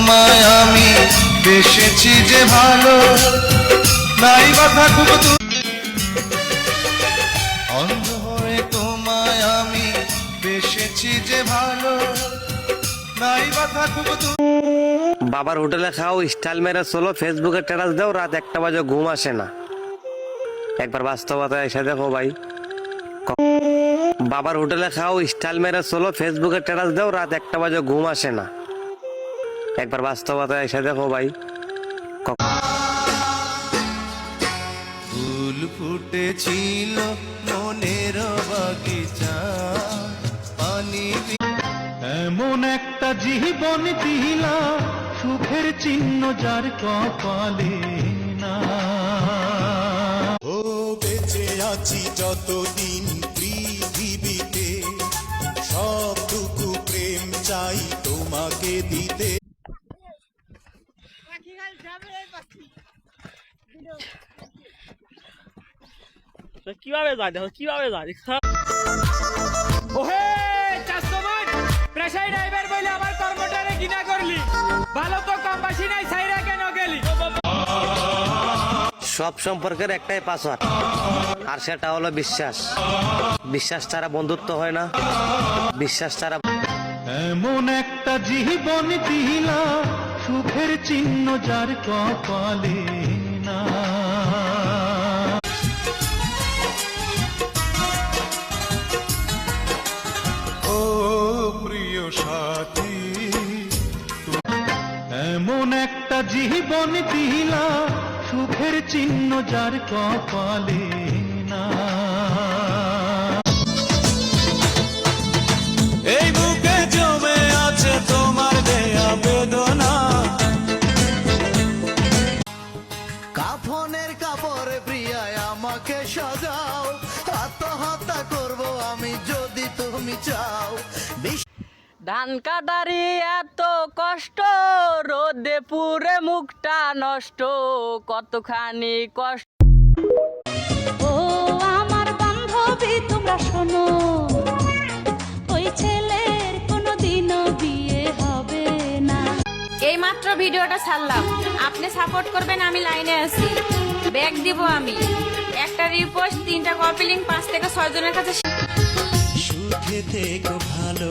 তোমায় আমি বেসেছি যে ভালো, নাই বা থাকুক অন্ধ হয়ে তোমায় আমি বেসেছি যে ভালো, নাই বা থাকুক বাবার হোটেলে খাও, স্টাইল মেরে চলো, ফেসবুকে স্ট্যাটাস দাও, রাত 1টা বাজে ঘুম আসে না। একবার বাস্তবতায় এসে দেখো ভাই। বাবার হোটেলে খাও, স্টাইল মেরে চলো, ফেসবুকে স্ট্যাটাস দাও, রাত 1টা বাজে ঘুম আসে না। একবার বাস্তবতায় এসে দেখো ভাই। ফুল ফুটেছিল মনের বাগিচা, পানি এমন একটা জীবন দিলা, সুখের চিহ্ন যার কপালে না। ও বেঁচে আছি যতদিন পৃথিবীতে, সবটুকু প্রেম চাই তোমাকে দিতে। কিভাবে যায় দেখো, কিভাবে যায়। ওহে 400 মান প্রেসাই ড্রাইভার বলে আমার কর্মটারে ঘৃণা করলি, ভালো তো কম বাসি নাই, ছাইরা কেন গেলি। সব সম্পর্কের একটাই পাসওয়ার্ড, আর সেটা হলো বিশ্বাস। বিশ্বাস ছাড়া বন্ধুত্ব হয় না, বিশ্বাস ছাড়া। এমন একটা জীবন দিলা, সুখের চিহ্ন যার কপালে না। ও প্রিয় সাথী, এমন একটা জীবন দিলা, সুখের চিহ্ন যার কপালে না। এই বুকে জমে আছে তোমার দেয়া বেদনা, কাফনের কাপড়ে প্রিয়ায় আমাকে সাজাও, আত্মহত্যা করব আমি যদি তুমি চাও। ধান কাটারি এত কষ্ট, রোদে পুরে মুখটা নষ্ট, কতখানি কষ্ট। ও আমার বান্ধবী তোমরা শোনো, ওই ছেলের কোনোদিনও বিয়ে হবে না। এই মাত্র ভিডিওটা ছাড়লাম, আপনি সাপোর্ট করবেন, আমি লাইনে আছি, ব্যাগ দিব আমি। একটা রিপোস্ট, 3টা কপি লিঙ্ক, 5 থেকে 6 জনের কাছে। সুখে থেকো ভালো